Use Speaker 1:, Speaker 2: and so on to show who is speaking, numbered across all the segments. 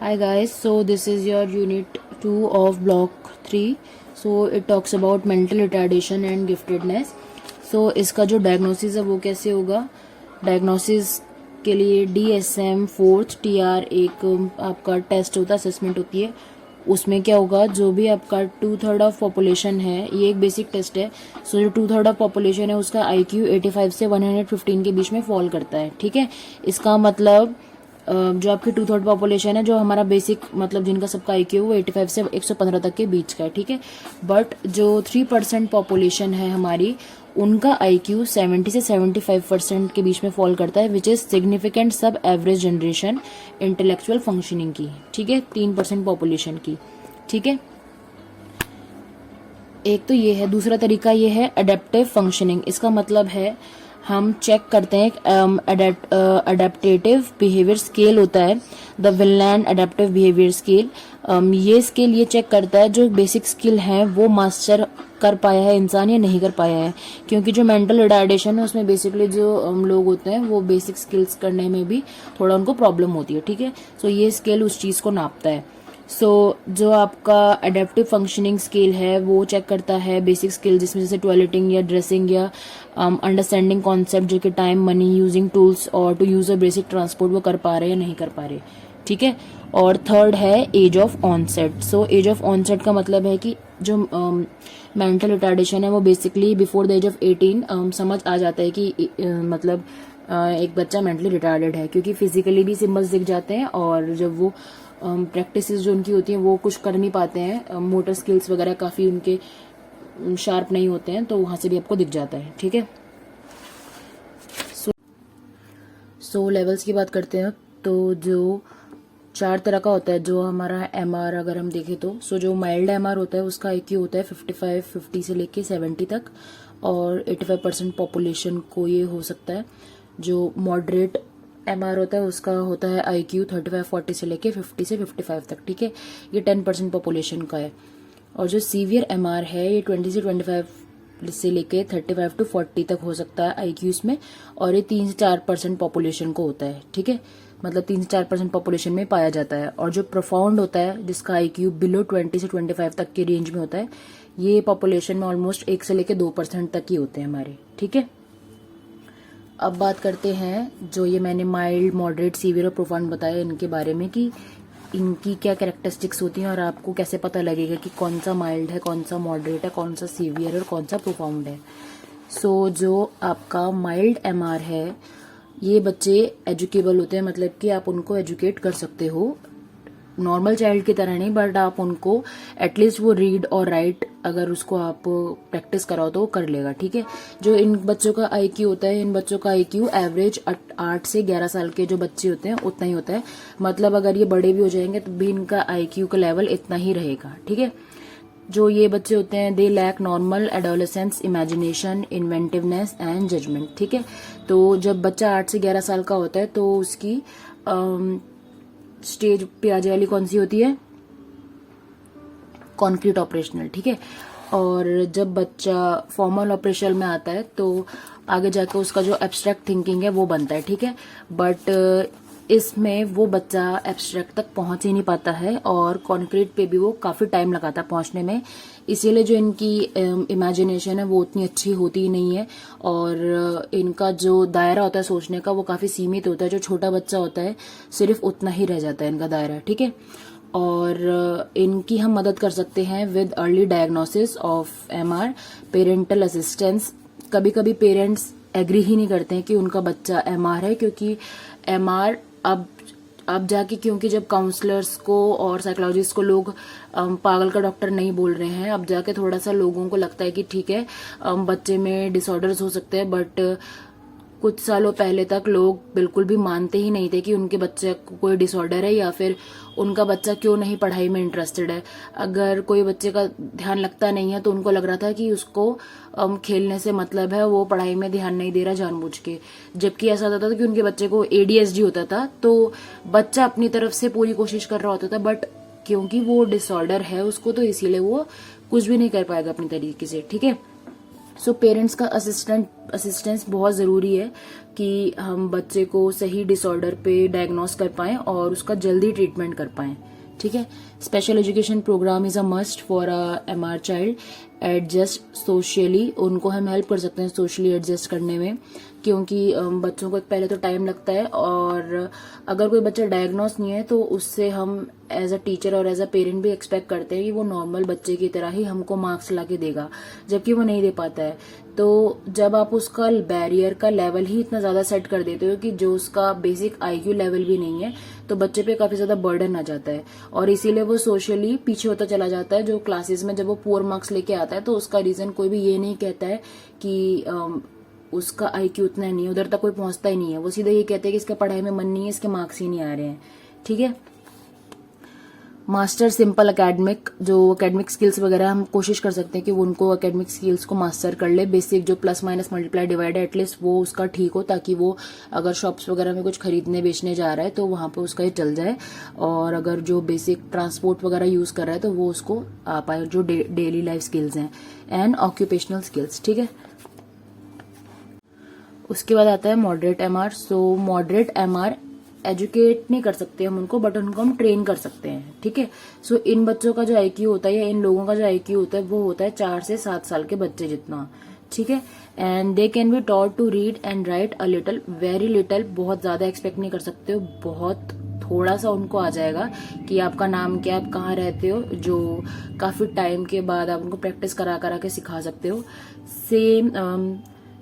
Speaker 1: Hi guys, so this is your unit 2 of block 3. So it talks about mental retardation and giftedness. So इसका जो diagnosis है वो कैसे होगा? Diagnosis के लिए DSM 4th TR एक आपका टेस्ट होता है, असेसमेंट होती है. उसमें क्या होगा, जो भी आपका 2/3 ऑफ पॉपुलेशन है, ये एक बेसिक टेस्ट है. सो जो 2/3 ऑफ पॉपुलेशन है उसका IQ 85 से 115 के बीच में फॉल करता है. ठीक है, इसका मतलब जो आपकी 2/3 पॉपुलेशन है, जो हमारा बेसिक मतलब जिनका सबका IQ वो 85 से 115 तक के बीच का है. ठीक है, बट जो 3% पॉपुलेशन है हमारी, उनका IQ 70 से 75% के बीच में फॉल करता है, विच इज सिग्निफिकेंट सब एवरेज जनरेशन इंटेलेक्चुअल फंक्शनिंग की. ठीक है, 3% पॉपुलेशन की. ठीक है, एक तो ये है. दूसरा तरीका ये है अडेप्टिव फंक्शनिंग. इसका मतलब है हम चेक करते हैं अडेप्टेटिव बिहेवियर स्केल होता है, द विलैंड अडेप्टिव बिहेवियर स्केल. ये स्केल ये चेक करता है जो बेसिक स्किल है वो मास्टर कर पाया है इंसान या नहीं कर पाया है. क्योंकि जो मेंटल रिटार्डेशन है उसमें बेसिकली जो लोग होते हैं वो बेसिक स्किल्स करने में भी थोड़ा उनको प्रॉब्लम होती है. ठीक है, सो ये स्केल उस चीज़ को नापता है. जो आपका अडेप्टिव फंक्शनिंग स्केल है वो चेक करता है बेसिक स्किल, जिसमें जैसे टॉयलेटिंग या ड्रेसिंग या अंडरस्टैंडिंग कॉन्सेप्ट, जो कि टाइम, मनी, यूजिंग टूल्स और to use a basic transport, वो कर पा रहे या नहीं कर पा रहे. ठीक है, और थर्ड है age of onset. So age of onset का मतलब है कि जो मेंटल रिटार्डेशन है वो basically before the age of 18 समझ आ जाता है कि मतलब एक बच्चा मेंटली रिटार्डेड है, क्योंकि फिजिकली भी सिम्बल्स दिख जाते हैं और जब वो प्रैक्टिस जो उनकी होती हैं वो कुछ कर नहीं पाते हैं, मोटर स्किल्स वगैरह काफ़ी उनके शार्प नहीं होते हैं, तो वहाँ से भी आपको दिख जाता है. ठीक है, सो लेवल्स की बात करते हैं तो जो 4 तरह का होता है जो हमारा MR अगर हम देखें तो. जो माइल्ड MR होता है उसका IQ होता है 50 से लेके 70 तक, और 85% पॉपुलेशन को ये हो सकता है. जो मॉडरेट MR होता है उसका होता है IQ 35-40 से लेके 50 से 55 तक. ठीक है, ये 10% पॉपुलेशन का है. और जो सीवियर MR है ये 20 से 25 से लेके 35 to 40 तक हो सकता है IQ इसमें, और ये 3 से 4% पॉपुलेशन को होता है. ठीक है, मतलब 3 से 4% पॉपुलेशन में पाया जाता है. और जो प्रोफाउंड होता है जिसका IQ बिलो 20 से 25 तक के रेंज में होता है, ये पॉपुलेशन में ऑलमोस्ट 1 से लेके 2% तक ही होते हैं हमारे. ठीक है, अब बात करते हैं जो ये मैंने माइल्ड, मॉडरेट, सीवियर और प्रोफाउंड बताया इनके बारे में, कि इनकी क्या कैरेक्टरिस्टिक्स होती हैं और आपको कैसे पता लगेगा कि कौन सा माइल्ड है, कौन सा मॉडरेट है, कौन सा सीवियर और कौन सा प्रोफाउंड है. जो आपका माइल्ड MR है, ये बच्चे एजुकेबल होते हैं, मतलब कि आप उनको एजुकेट कर सकते हो नॉर्मल चाइल्ड की तरह नहीं, बट आप उनको एटलीस्ट वो रीड और राइट अगर उसको आप प्रैक्टिस कराओ तो वो कर लेगा. ठीक है, जो इन बच्चों का IQ होता है, इन बच्चों का IQ एवरेज 8 से 11 साल के जो बच्चे होते हैं उतना ही होता है. मतलब अगर ये बड़े भी हो जाएंगे तो भी इनका IQ का लेवल इतना ही रहेगा. ठीक है, जो ये बच्चे होते हैं they lack normal adolescence, imagination, inventiveness and judgement. ठीक है, तो जब बच्चा 8 से 11 साल का होता है तो उसकी स्टेज पे आ जाने वाली कौन सी होती है, कॉन्क्रीट ऑपरेशनल. ठीक है, और जब बच्चा फॉर्मल ऑपरेशन में आता है तो आगे जाकर उसका जो एब्स्ट्रैक्ट थिंकिंग है वो बनता है. ठीक है, बट इसमें वो बच्चा एब्स्ट्रैक्ट तक पहुंच ही नहीं पाता है और कॉन्क्रीट पे भी वो काफी टाइम लगाता है पहुंचने में. इसीलिए जो इनकी इमेजिनेशन है वो उतनी अच्छी होती ही नहीं है, और इनका जो दायरा होता है सोचने का वो काफी सीमित होता है. जो छोटा बच्चा होता है सिर्फ उतना ही रह जाता है इनका दायरा. ठीक है, और इनकी हम मदद कर सकते हैं with early diagnosis of MR, parental assistance. कभी कभी पेरेंट्स एग्री ही नहीं करते हैं कि उनका बच्चा MR है, क्योंकि MR अब जाके, क्योंकि जब काउंसलर्स को और साइकोलॉजिस्ट को लोग पागल का डॉक्टर नहीं बोल रहे हैं, अब जाके थोड़ा सा लोगों को लगता है कि ठीक है बच्चे में डिसऑर्डर्स हो सकते हैं. बट कुछ सालों पहले तक लोग बिल्कुल भी मानते ही नहीं थे कि उनके बच्चे को कोई डिसऑर्डर है, या फिर उनका बच्चा क्यों नहीं पढ़ाई में इंटरेस्टेड है. अगर कोई बच्चे का ध्यान लगता नहीं है तो उनको लग रहा था कि उसको खेलने से मतलब है, वो पढ़ाई में ध्यान नहीं दे रहा जानबूझ के. जबकि ऐसा होता था कि उनके बच्चे को ADHD होता था, तो बच्चा अपनी तरफ से पूरी कोशिश कर रहा होता था, बट क्योंकि वो डिसऑर्डर है उसको, तो इसीलिए वो कुछ भी नहीं कर पाएगा अपनी तरीके से. ठीक है, सो पेरेंट्स का असिस्टेंस बहुत ज़रूरी है कि हम बच्चे को सही डिसऑर्डर पे डायग्नोस कर पाएं और उसका जल्दी ट्रीटमेंट कर पाएं, ठीक है। Special education programme is a must for a MR child. Adjust socially, उनको हम हेल्प कर सकते हैं सोशली एडजस्ट करने में, क्योंकि बच्चों को पहले तो टाइम लगता है, और अगर कोई बच्चा डायग्नोस नहीं है तो उससे हम एज अ टीचर और एज अ पेरेंट भी एक्सपेक्ट करते हैं कि वो नॉर्मल बच्चे की तरह ही हमको मार्क्स ला के देगा, जबकि वो नहीं दे पाता है। तो जब आप उसका बैरियर का लेवल ही इतना ज्यादा सेट कर देते हो कि जो उसका बेसिक IQ लेवल भी नहीं है, तो बच्चे पे काफी ज्यादा बर्डन आ जाता है, और इसीलिए वो सोशली पीछे होता चला जाता है। जो क्लासेस में जब वो पुअर मार्क्स लेके आता है तो उसका रीजन कोई भी ये नहीं कहता है कि उसका IQ उतना नहीं है, उधर तक कोई पहुंचता ही नहीं है। वो सीधे ये कहते हैं कि इसका पढ़ाई में मन नहीं है, इसके मार्क्स ही नहीं आ रहे हैं, ठीक है। मास्टर सिंपल एकेडमिक, जो एकेडमिक स्किल्स वगैरह हम कोशिश कर सकते हैं कि वो उनको एकेडमिक स्किल्स को मास्टर कर ले। बेसिक जो प्लस माइनस मल्टीप्लाई डिवाइड है एटलीस्ट वो उसका ठीक हो, ताकि वो अगर शॉप्स वगैरह में कुछ खरीदने बेचने जा रहा है तो वहां पे उसका ये चल जाए, और अगर जो बेसिक ट्रांसपोर्ट वगैरह यूज कर रहा है तो वो उसको आ पाए, जो डेली लाइफ स्किल्स हैं। एंड ऑक्यूपेशनल स्किल्स, ठीक है। उसके बाद आता है मॉडरेट MR। सो मॉडरेट MR एजुकेट नहीं कर सकते हम उनको, बट उनको हम ट्रेन कर सकते हैं, ठीक है। सो इन बच्चों का जो IQ होता है, या इन लोगों का जो IQ होता है, वो होता है 4 से 7 साल के बच्चे जितना, ठीक है। And they can be taught to read and write a little, very little, बहुत ज्यादा एक्सपेक्ट नहीं कर सकते हो, बहुत थोड़ा सा उनको आ जाएगा कि आपका नाम क्या, आप कहाँ रहते हो, जो काफी टाइम के बाद आप उनको प्रैक्टिस करा करा के सिखा सकते हो। Same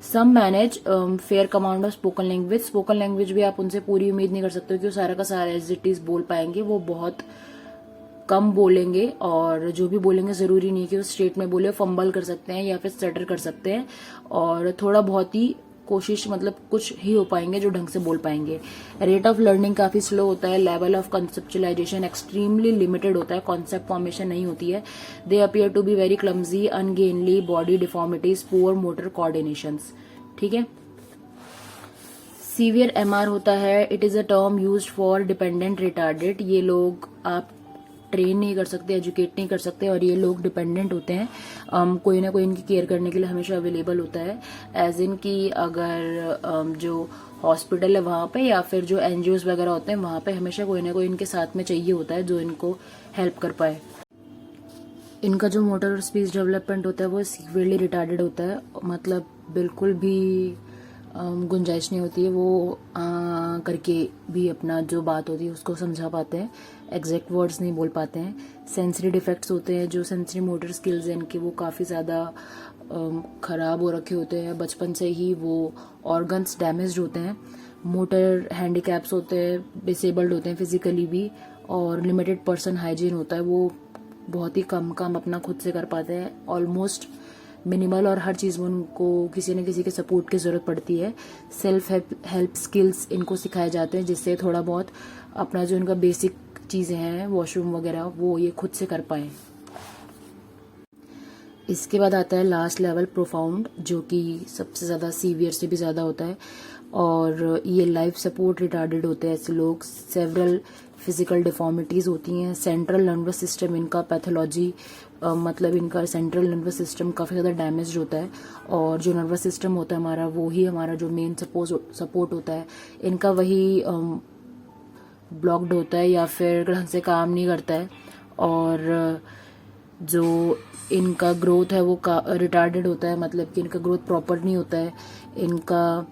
Speaker 1: some manage fair command of spoken language. Spoken language भी आप उनसे पूरी उम्मीद नहीं कर सकते हो कि वो सारा का सारा एज इट इज बोल पाएंगे, वो बहुत कम बोलेंगे, और जो भी बोलेंगे जरूरी नहीं कि वो स्ट्रेट में बोले, फंबल कर सकते हैं या फिर स्टटर कर सकते हैं, और थोड़ा बहुत ही कोशिश, मतलब कुछ ही हो पाएंगे जो ढंग से बोल पाएंगे। रेट ऑफ लर्निंग काफी स्लो होता है। Level of conceptualisation extremely limited होता है, कॉन्सेप्ट फॉर्मेशन नहीं होती है। They appear to be very clumsy, ungainly, body deformities, poor motor coordinations, ठीक है। सीवियर MR होता है, it is a term used for dependent retarded. ये लोग आप ट्रेन नहीं कर सकते, एजुकेट नहीं कर सकते, और ये लोग डिपेंडेंट होते हैं। कोई ना कोई इनकी केयर करने के लिए हमेशा अवेलेबल होता है, एज इन की अगर जो हॉस्पिटल है वहां पे, या फिर जो NGOs वगैरह होते हैं वहां पे, हमेशा कोई ना कोई इनके साथ में चाहिए होता है जो इनको हेल्प कर पाए। इनका जो मोटर और स्पीच डेवलपमेंट होता है वो सीवियरली रिटार्डेड होता है, मतलब बिल्कुल भी गुंजाइश नहीं होती है, वो करके भी अपना जो बात होती है उसको समझा पाते हैं, एग्जैक्ट वर्ड्स नहीं बोल पाते हैं। सेंसरी डिफेक्ट्स होते हैं, जो सेंसरी मोटर स्किल्स हैं इनके वो काफ़ी ज़्यादा खराब हो रखे होते हैं, बचपन से ही वो ऑर्गन्स डैमेज्ड होते हैं। मोटर हैंडीकैप्स होते हैं, डिसेबल्ड होते हैं फिजिकली भी, और लिमिटेड पर्सन हाइजीन होता है, वो बहुत ही कम काम अपना खुद से कर पाते हैं, ऑलमोस्ट मिनिमल, और हर चीज़ में उनको किसी न किसी के सपोर्ट की ज़रूरत पड़ती है। सेल्फ हेल्प स्किल्स इनको सिखाए जाते हैं, जिससे थोड़ा बहुत अपना जो इनका बेसिक चीज़ें हैं, वॉशरूम वगैरह, वो ये खुद से कर पाएँ। इसके बाद आता है लास्ट लेवल प्रोफाउंड, जो कि सबसे ज़्यादा सीवियर से भी ज़्यादा होता है, और ये लाइफ सपोर्ट रिटार्डेड होते हैं ऐसे लोग। सेवरल फिजिकल डिफॉर्मिटीज़ होती हैं। सेंट्रल नर्वस सिस्टम इनका पैथोलॉजी, मतलब इनका सेंट्रल नर्वस सिस्टम काफ़ी ज़्यादा डैमेज होता है, और जो नर्वस सिस्टम होता है हमारा, वो ही हमारा जो मेन सपोर्ट होता है, इनका वही ब्लॉक्ड होता है या फिर ढंग से काम नहीं करता है, और जो इनका ग्रोथ है वो रिटार्डेड होता है, मतलब कि इनका ग्रोथ प्रॉपर नहीं होता है। इनका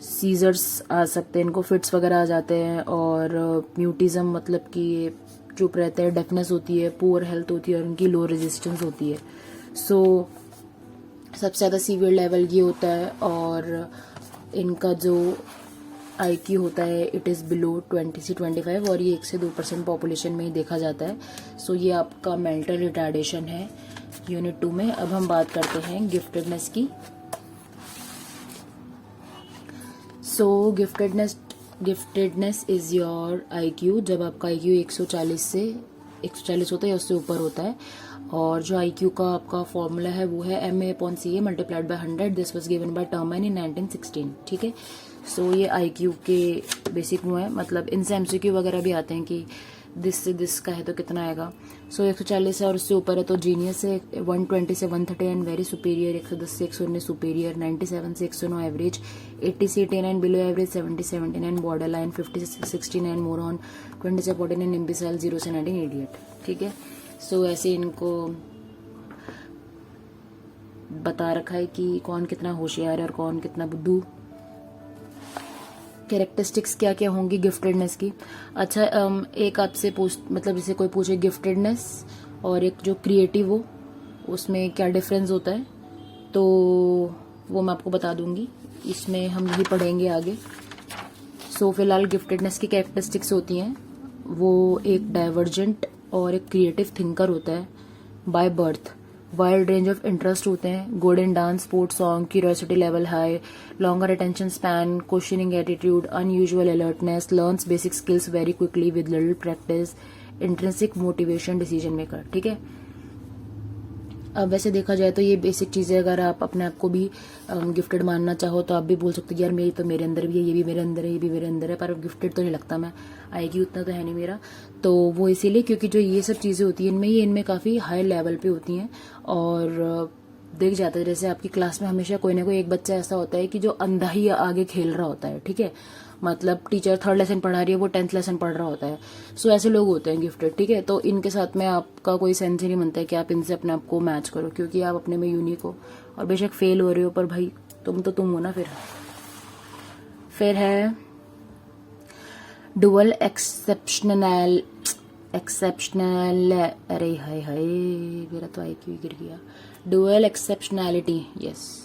Speaker 1: सीजर्स आ सकते हैं, इनको फिट्स वगैरह आ जाते हैं, और म्यूटिज्म, मतलब कि चुप रहते हैं, डेफनेस होती है, पुअर हेल्थ होती है, और इनकी लो रेजिस्टेंस होती है। सो सबसे ज़्यादा सीवियर लेवल ये होता है, और इनका जो IQ होता है इट इज़ बिलो 20 से 25, और ये 1 से 2% पॉपुलेशन में ही देखा जाता है। सो ये आपका मेंटल रिटार्डेशन है यूनिट 2 में। अब हम बात करते हैं गिफ्टेडनेस की। सो गिफ्टेडनेस इज योर IQ, जब आपका IQ 140 होता है या उससे ऊपर होता है, और जो IQ का आपका फॉर्मूला है वो है MA/CA multiplied by 100। This was given by Terman in 1916, ठीक है। सो ये IQ के बेसिक वो है, मतलब इनसे MCQ वगैरह भी आते हैं कि दिस से दिस का है तो कितना आएगा। सो 140 है और उससे ऊपर है तो जीनियस है। 120 से 130 एंड वेरी सुपीरियर। 110 से 119 सुपीरियर। 97 से 109 एवरेज। 80 से 89 बिलो एवरेज। 70 से 79 बॉर्डर लाइन। 50 से 69 मोरॉन। 20 से 49 इम्बिसाइल। 0 से 19 इडियट। ठीक है, सो ऐसे इनको बता रखा है कि कौन कितना होशियार है और कौन कितना बुद्धू। कैरेक्टरिस्टिक्स क्या क्या होंगी गिफ्टेडनेस की। अच्छा, एक आपसे मतलब जैसे कोई पूछे गिफ्टेडनेस और एक जो क्रिएटिव हो उसमें क्या डिफरेंस होता है, तो वो मैं आपको बता दूंगी, इसमें हम यही पढ़ेंगे आगे। सो फिलहाल गिफ्टेडनेस की कैरेक्टरिस्टिक्स होती हैं, वो एक डाइवर्जेंट और एक क्रिएटिव थिंकर होता है by birth. Wide range of interest होते हैं, good in dance, sports, song, curiosity level high, longer attention span, questioning attitude, unusual alertness, learns basic skills very quickly with little practice, intrinsic motivation, decision maker. ठीक है, अब वैसे देखा जाए तो ये बेसिक चीज़ें, अगर आप अपने आप को भी गिफ्टेड मानना चाहो तो आप भी बोल सकते हो यार मेरी तो मेरे अंदर भी है, ये भी मेरे अंदर है, ये भी मेरे अंदर है, पर अब गिफ्टेड तो नहीं लगता मैं, आएगी उतना तो है नहीं मेरा। तो वो इसीलिए क्योंकि जो ये सब चीज़ें होती हैं इनमें काफ़ी हाई लेवल पे होती हैं। और देख जाता है जैसे आपकी क्लास में हमेशा कोई ना कोई एक बच्चा ऐसा होता है कि जो अंधा ही आगे खेल रहा होता है। ठीक है, मतलब टीचर 3rd लेसन पढ़ा रही है, वो 10th लेसन पढ़ रहा होता है। सो ऐसे लोग होते हैं गिफ्टेड। ठीक है, तो इनके साथ में आपका कोई सेंस ही नहीं बनता है कि आप इनसे अपने आप को मैच करो, क्योंकि आप अपने में यूनिक हो और बेशक फेल हो रहे हो, पर भाई तुम तो तुम हो ना। फिर है डुअल एक्सेप्शनल, अरे हाय हाय मेरा तो आई क्यों गिर गया। Dual exceptionality, yes.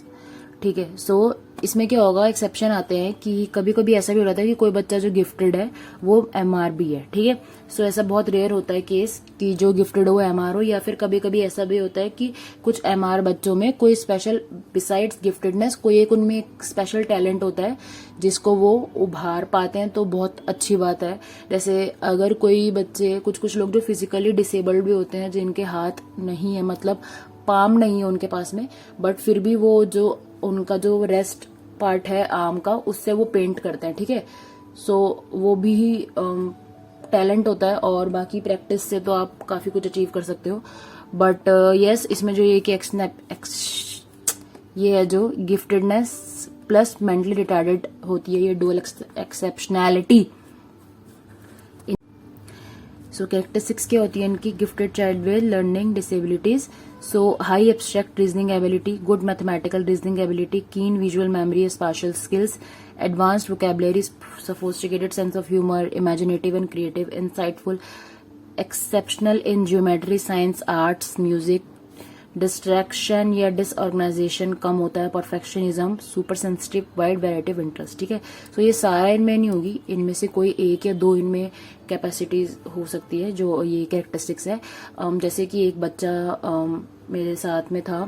Speaker 1: ठीक है, सो इसमें क्या होगा, एक्सेप्शन आते हैं कि कभी कभी ऐसा भी होता है कि कोई बच्चा जो गिफ्टेड है वो एमआर भी है। ठीक है, सो ऐसा बहुत रेयर होता है केस कि जो गिफ्टेड हो एमआर हो, या फिर कभी कभी ऐसा भी होता है कि कुछ एमआर बच्चों में कोई स्पेशल बिसाइड्स गिफ्टेडनेस कोई एक उनमें एक स्पेशल टैलेंट होता है जिसको वो उभार पाते हैं, तो बहुत अच्छी बात है। जैसे अगर कोई बच्चे, कुछ लोग जो फिजिकली डिसेबल्ड भी होते हैं, जिनके हाथ नहीं है, मतलब पाम नहीं है उनके पास में, बट फिर भी वो जो उनका जो रेस्ट पार्ट है आर्म का, उससे वो पेंट करते हैं। ठीक है, सो वो भी टैलेंट होता है, और बाकी प्रैक्टिस से तो आप काफी कुछ अचीव कर सकते हो। बट यस, इसमें जो ये कि ये है जो गिफ्टेडनेस प्लस मेंटली रिटार्डेड होती है, ये डुअल एक्सेप्शनैलिटी। सो कैरेक्टरिस्टिक्स क्या होती है इनकी, gifted child with learning disabilities. So high abstract reasoning ability, good mathematical reasoning ability, keen visual memory, spatial skills, advanced vocabulary, sophisticated sense of humor, imaginative and creative, insightful, exceptional in geometry, science, arts, music, distraction या disorganisation कम होता है, perfectionism, super sensitive, wide variety of interest. ठीक है, सो ये सारा इनमें नहीं होगी, इनमें से कोई एक या दो इनमें कैपेसिटीज हो सकती है जो ये कैरेक्टरिस्टिक्स है। जैसे कि एक बच्चा मेरे साथ में था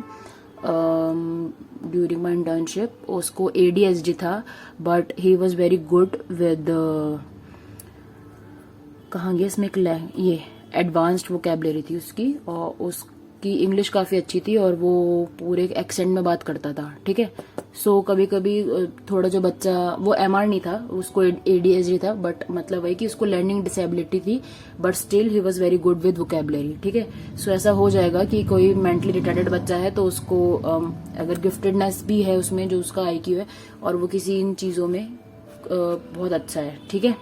Speaker 1: ड्यूरिंग माई इंटर्नशिप, उसको ADHD था, but he was very good with, कहाँ गया इसमें, ये एडवांस्ड वोकेबुलरी थी उसकी, और उसकी इंग्लिश काफ़ी अच्छी थी, और वो पूरे एक्सेंट में बात करता था। ठीक है, सो कभी कभी थोड़ा जो बच्चा, वो MR नहीं था, उसको ADHD था, बट मतलब वही कि उसको लर्निंग डिसेबिलिटी थी, but still he was very good with vocabulary. ठीक है, सो ऐसा हो जाएगा कि कोई मेंटली रिटार्डेड बच्चा है तो उसको अगर गिफ्टेडनेस भी है उसमें, जो उसका IQ है, और वो किसी इन चीज़ों में बहुत अच्छा है। ठीक है,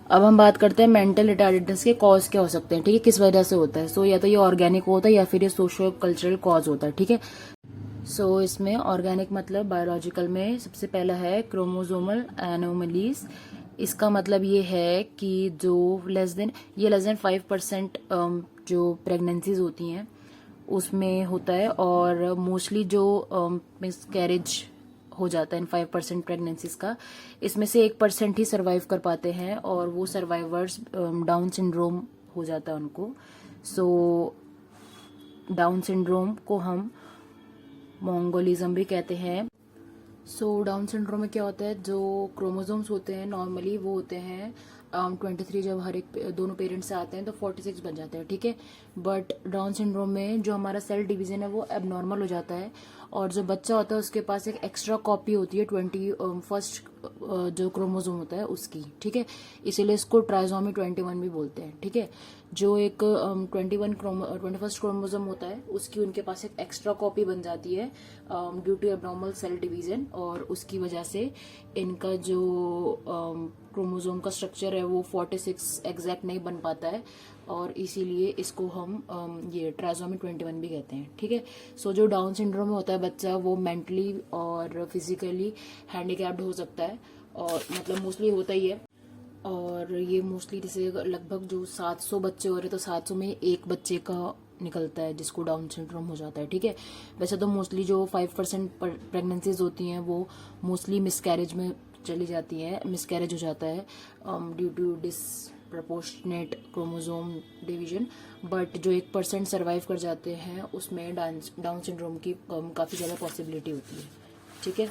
Speaker 1: अब हम बात करते हैं मेंटल रिटार्डेडनेस के कॉज क्या हो सकते हैं। ठीक है, किस वजह से होता है। सो या तो ये ऑर्गेनिक होता है या फिर ये सोशो कल्चरल कॉज होता है। ठीक है, सो इसमें ऑर्गेनिक मतलब बायोलॉजिकल में सबसे पहला है क्रोमोसोमल एनोमलीज। इसका मतलब ये है कि जो लेस देन 5% जो प्रेगनेंसीज होती हैं उसमें होता है, और मोस्टली जो मिसकैरेज हो जाता है इन 5% प्रेगनेंसीज का, इसमें से 1% ही सर्वाइव कर पाते हैं, और वो सर्वाइवर्स डाउन सिंड्रोम हो जाता है उनको। सो डाउन सिंड्रोम को हम मोंगोलिज्म भी कहते हैं। सो डाउन सिंड्रोम में क्या होता है, जो क्रोमोसोम्स होते हैं नॉर्मली वो होते हैं 23, जब हर एक दोनों पेरेंट्स से आते हैं तो 46 बन जाते हैं। ठीक है, बट डाउन सिंड्रोम में जो हमारा सेल डिवीजन है वो एबनॉर्मल हो जाता है, और जो बच्चा होता है उसके पास एक एक्स्ट्रा कॉपी होती है 21st जो क्रोमोसोम होता है उसकी, ठीक है। इसीलिए इसको ट्राइसोमी 21 भी बोलते हैं, ठीक है। जो एक 21st क्रोमोसोम होता है उसकी उनके पास एक एक्स्ट्रा कॉपी बन जाती है due to abnormal cell division, और उसकी वजह से इनका जो क्रोमोसोम का स्ट्रक्चर है वो 46 एग्जैक्ट नहीं बन पाता है, और इसीलिए इसको हम ये ट्राइसोमी 21 भी कहते हैं, ठीक है। सो जो डाउन सिंड्रोम में होता है बच्चा, वो मेंटली और फिजिकली हैंडीकैप्ड हो सकता है, और मतलब मोस्टली होता ही है। और ये मोस्टली जैसे लगभग जो 700 बच्चे हो रहे तो 700 में एक बच्चे का निकलता है जिसको डाउन सिंड्रोम हो जाता है, ठीक है। वैसे तो मोस्टली जो 5% प्रेगनेंसीज होती हैं वो मोस्टली मिसकैरेज में चली जाती हैं, मिसकैरेज हो जाता है due to disproportionate chromosome division, but जो 1% सर्वाइव कर जाते हैं उसमें डाउन सिंड्रोम की काफ़ी ज़्यादा पॉसिबिलिटी होती है, ठीक है।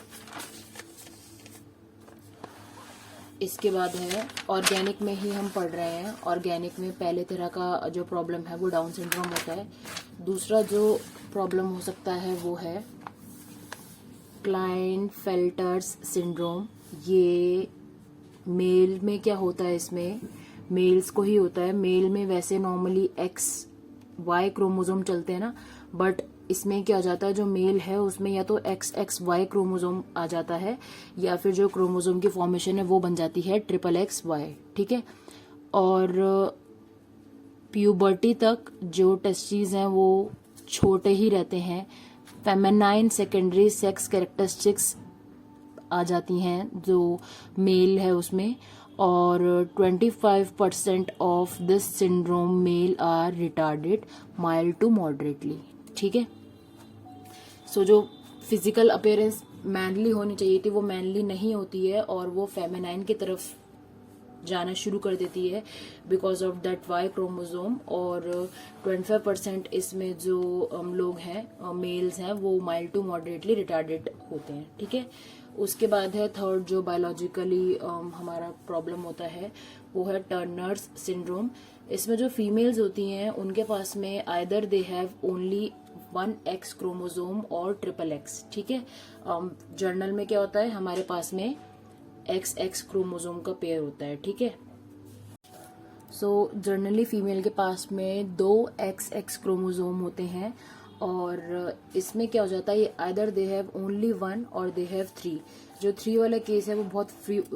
Speaker 1: इसके बाद है ऑर्गेनिक में ही हम पढ़ रहे हैं। ऑर्गेनिक में पहले तरह का जो प्रॉब्लम है वो डाउन सिंड्रोम होता है। दूसरा जो प्रॉब्लम हो सकता है वो है क्लाइनफेल्टर्स सिंड्रोम। ये मेल में क्या होता है, इसमें मेल्स को ही होता है। मेल में वैसे नॉर्मली XY क्रोमोसोम चलते हैं ना, बट इसमें क्या हो जाता है, जो मेल है उसमें या तो XXY क्रोमोसोम आ जाता है, या फिर जो क्रोमोसोम की फॉर्मेशन है वो बन जाती है XXY, ठीक है। और प्यूबर्टी तक जो टेस्टिस हैं वो छोटे ही रहते हैं। फेमिनाइन सेकेंडरी सेक्स कैरेक्टरिस्टिक्स आ जाती हैं जो मेल है उसमें, और 25% of this syndrome male are retarded mild to moderately, ठीक है। सो जो फिजिकल अपीयरेंस मैनली होनी चाहिए थी वो मैनली नहीं होती है, और वो फेमिनाइन की तरफ जाना शुरू कर देती है because of that Y chromosome. और 25% इसमें जो लोग हैं मेल्स हैं वो माइल्ड टू मॉडरेटली रिटार्डेड होते हैं, ठीक है। उसके बाद है थर्ड जो बायोलॉजिकली हमारा प्रॉब्लम होता है वो है टर्नर्स सिंड्रोम। इसमें जो फीमेल्स होती हैं उनके पास में either they have only 1X chromosome और XXX, ठीक है। जर्नल में क्या होता है, हमारे पास में XX क्रोमोसोम का पेयर होता है, ठीक है। सो जनरली फीमेल के पास में 2 XX क्रोमोसोम होते हैं, और इसमें क्या हो जाता है, ये आइदर दे हैव ओनली 1 और दे हैव 3। जो 3 वाला केस है वो बहुत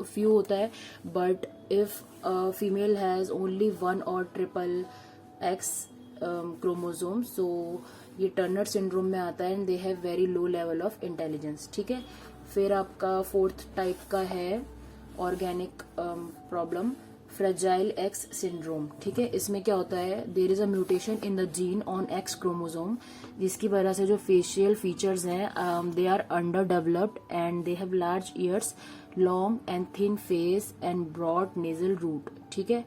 Speaker 1: फ्यू होता है, but if female has only 1 और XXX क्रोमोसोम, सो ये टर्नर सिंड्रोम में आता है, and they have very low level of intelligence, ठीक है। फिर आपका फोर्थ टाइप का है organic problem, fragile X syndrome, ठीक है। इसमें क्या होता है, there is a mutation in the gene on X chromosome, जिसकी वजह से जो फेशियल फीचर्स हैं they are underdeveloped, and they have large ears, long and thin face and broad nasal root, ठीक है।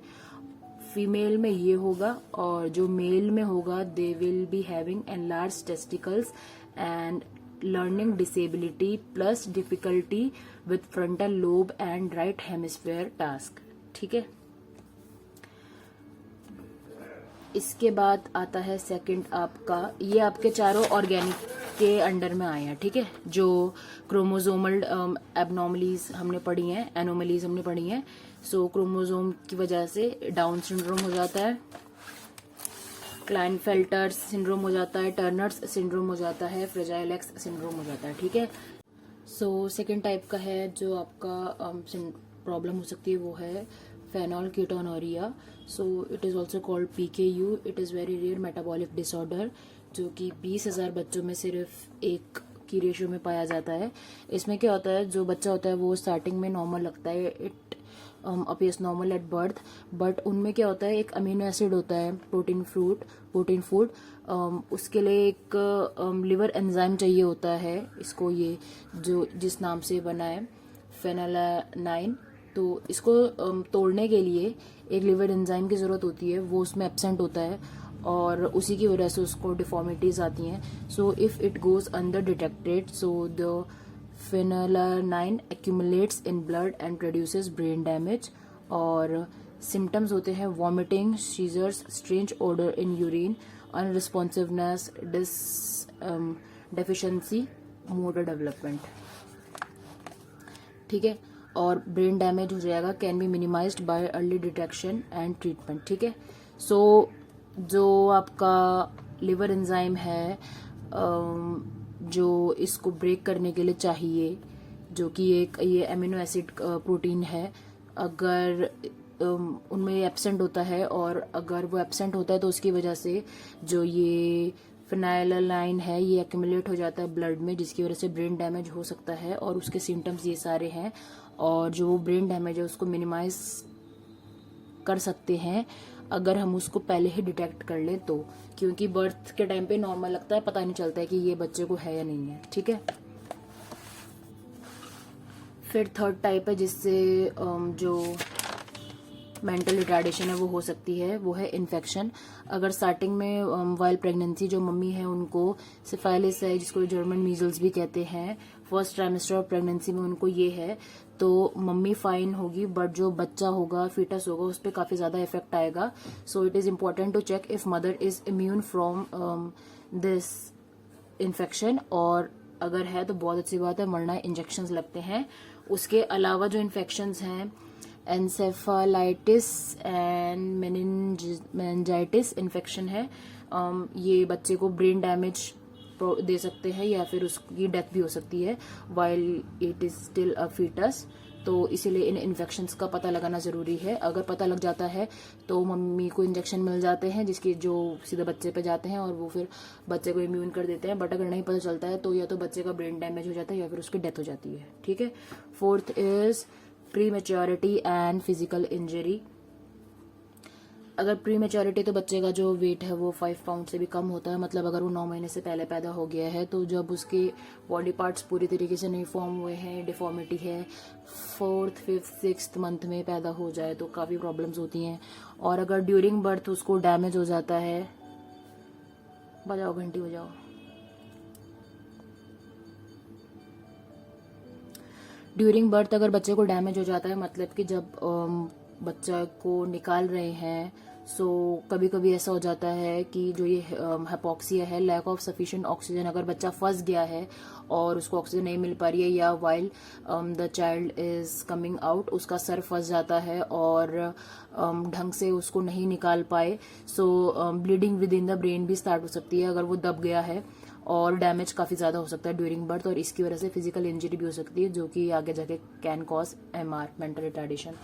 Speaker 1: फीमेल में ये होगा, और जो मेल में होगा they will be having enlarge testicles and learning disability plus difficulty with frontal lobe and right hemisphere task, ठीक है। इसके बाद आता है सेकंड आपका, ये आपके चारों ऑर्गेनिक के अंडर में आए हैं, ठीक है। जो क्रोमोसोमल एबनॉर्मलीज हमने पढ़ी हैं, एनोमलीज हमने पढ़ी हैं, सो क्रोमोसोम की वजह से डाउन सिंड्रोम हो जाता है, क्लाइनफेल्टर्स सिंड्रोम हो जाता है, टर्नर्स सिंड्रोम हो जाता है, फ्रेजाइल X सिंड्रोम हो जाता है, ठीक है। सो सेकेंड टाइप का है जो आपका प्रॉब्लम हो सकती है वो है phenylketonuria. So it is also called PKU। It is very rare metabolic disorder जो कि 20,000 बच्चों में सिर्फ एक की रेशियो में पाया जाता है। इसमें क्या होता है, जो बच्चा होता है वो स्टार्टिंग में नॉर्मल लगता है, it appears normal at birth, but उनमें क्या होता है, एक अमीनो एसिड होता है प्रोटीन फूड, उसके लिए एक लिवर एंजाइम चाहिए होता है इसको, ये जो जिस नाम से बना है फेनिलैलानाइन, तो इसको तोड़ने के लिए एक लिवर एंजाइम की ज़रूरत होती है, वो उसमें एब्सेंट होता है, और उसी की वजह से उसको डिफॉर्मिटीज आती हैं। So if it goes under detected, so the phenylalanine accumulates in blood and produces brain damage, और सिम्टम्स होते हैं vomiting, seizures, strange odour in urine, unresponsiveness, deficiency, motor development, ठीक है। और ब्रेन डैमेज हो जाएगा, can be minimised by early detection and treatment. ठीक है, सो जो आपका लिवर एंजाइम है जो इसको ब्रेक करने के लिए चाहिए, जो कि एक ये एमिनो एसिड प्रोटीन है, अगर उनमें एब्सेंट होता है, और अगर वो एब्सेंट होता है तो उसकी वजह से जो ये फिनाइललाइन है ये एक्यूमुलेट हो जाता है ब्लड में, जिसकी वजह से ब्रेन डैमेज हो सकता है। और उसके सिम्टम्स ये सारे हैं, और जो ब्रेन डैमेज है उसको मिनिमाइज कर सकते हैं अगर हम उसको पहले ही डिटेक्ट कर लें तो, क्योंकि बर्थ के टाइम पे नॉर्मल लगता है, पता नहीं चलता है कि ये बच्चे को है या नहीं है। ठीक है, फिर थर्ड टाइप है जिससे जो मेंटल रिटार्डेशन है वो हो सकती है, वो है इन्फेक्शन। अगर स्टार्टिंग में वाइल प्रेगनेंसी जो मम्मी है उनको सिफाइलिस है, जिसको जर्मन मीजल्स भी कहते हैं, फर्स्ट ट्राइमेस्टर ऑफ प्रेगनेंसी में उनको ये है, तो मम्मी फाइन होगी, बट जो बच्चा होगा, फीटस होगा, उस पर काफी ज्यादा इफेक्ट आएगा। So it is important to check if mother is immune from this infection, और अगर है तो बहुत अच्छी बात है, वरना इंजेक्शंस लगते हैं। उसके अलावा जो इन्फेक्शंस हैं, एंसेफालाइटिस एंड मेनिंजाइटिस इन्फेक्शन है, ये बच्चे को ब्रेन डैमेज दे सकते हैं या फिर उसकी डेथ भी हो सकती है while it is still a foetus. तो इसीलिए इन इन्फेक्शंस का पता लगाना जरूरी है। अगर पता लग जाता है तो मम्मी को इंजेक्शन मिल जाते हैं जिसके जो सीधा बच्चे पे जाते हैं और वो फिर बच्चे को इम्यून कर देते हैं। बट अगर नहीं पता चलता है तो या तो बच्चे का ब्रेन डैमेज हो जाता है या फिर उसकी डेथ हो जाती है। ठीक है, fourth is pre maturity and physical injury. अगर प्री मेच्योरिटी तो बच्चे का जो वेट है वो 5 पाउंड से भी कम होता है, मतलब अगर वो 9 महीने से पहले पैदा हो गया है, तो जब उसके बॉडी पार्ट्स पूरी तरीके से नहीं फॉर्म हुए हैं, डिफॉर्मिटी है, 4th, 5th, 6th मंथ में पैदा हो जाए तो काफ़ी प्रॉब्लम्स होती हैं। और अगर ड्यूरिंग बर्थ उसको डैमेज हो जाता है, बजाओ घंटी बजाओ, ड्यूरिंग बर्थ अगर बच्चे को डैमेज हो जाता है, मतलब कि जब बच्चा को निकाल रहे हैं, सो कभी कभी ऐसा हो जाता है कि जो ये हाइपोक्सिया है, लैक ऑफ सफिशिएंट ऑक्सीजन, अगर बच्चा फंस गया है और उसको ऑक्सीजन नहीं मिल पा रही है, या while the child is coming out उसका सर फंस जाता है और ढंग से उसको नहीं निकाल पाए, so bleeding within the brain भी स्टार्ट हो सकती है अगर वो दब गया है, और डैमेज काफ़ी ज़्यादा हो सकता है ड्यूरिंग बर्थ, और इसकी वजह से फिजिकल इंजरी भी हो सकती है जो कि आगे जाके can cause MR, mental retardation.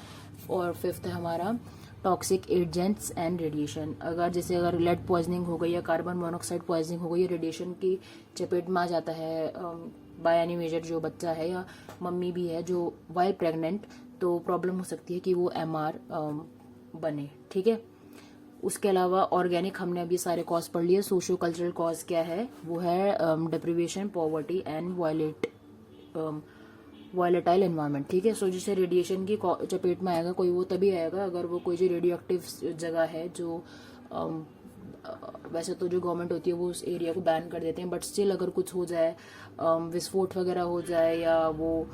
Speaker 1: और 5th है हमारा टॉक्सिक एजेंट्स एंड रेडिएशन। अगर लेड पॉइजनिंग हो गई या कार्बन मोनोऑक्साइड पॉइजनिंग हो गई या रेडिएशन की चपेट में आ जाता है बाय एनी मेजर जो बच्चा है या मम्मी भी है जो वाइल प्रेग्नेंट, तो प्रॉब्लम हो सकती है कि वो MR बने। ठीक है, उसके अलावा ऑर्गेनिक हमने अभी सारे कॉज पढ़ लिए। सोशियो कल्चरल कॉज क्या है, वो है deprivation, poverty and volatile environment. ठीक है, सो जिसे रेडिएशन की चपेट में आएगा कोई, वो तभी आएगा अगर वो कोई जो रेडियो एक्टिव जगह है, जो वैसे तो जो गवर्नमेंट होती है वो उस एरिया को बैन कर देते हैं, बट स्टिल अगर कुछ हो जाए, विस्फोट वगैरह हो जाए, या वो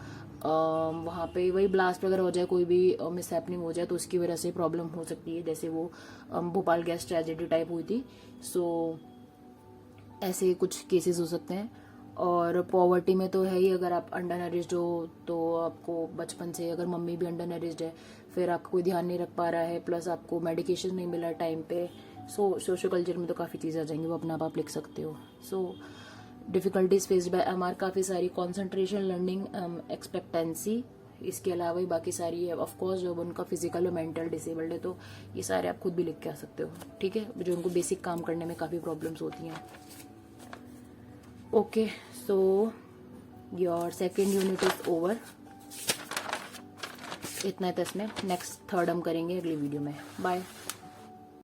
Speaker 1: वहाँ पे वही ब्लास्ट वगैरह हो जाए, कोई भी मिसहैपनिंग हो जाए, तो उसकी वजह से प्रॉब्लम हो सकती है, जैसे वो भोपाल गैस ट्रेजेडी टाइप हुई थी। सो ऐसे कुछ केसेस हो सकते हैं। और पॉवर्टी में तो है ही, अगर आप अंडर नरिश्ड हो तो आपको बचपन से, अगर मम्मी भी अंडर नरिश्ड है, फिर आपका कोई ध्यान नहीं रख पा रहा है, प्लस आपको मेडिकेशन नहीं मिला टाइम पे, सो सोशल कल्चर में तो काफ़ी चीज़ें आ जाएंगी, वो अपना आप लिख सकते हो। सो डिफिकल्टीज फेस्ड बाय MR काफ़ी सारी, कॉन्सेंट्रेशन, लर्निंग, एक्सपेक्टेंसी, इसके अलावा ही बाकी सारी है। ऑफकोर्स जब उनका फिजिकल और मेंटल डिसेबल्ड है तो ये सारे आप खुद भी लिख के आ सकते हो। ठीक है, जो उनको बेसिक काम करने में काफ़ी प्रॉब्लम्स होती हैं। Okay, so your second unit is over. इतना है इसमें, नेक्स्ट 3rd हम करेंगे अगली वीडियो में। बाय।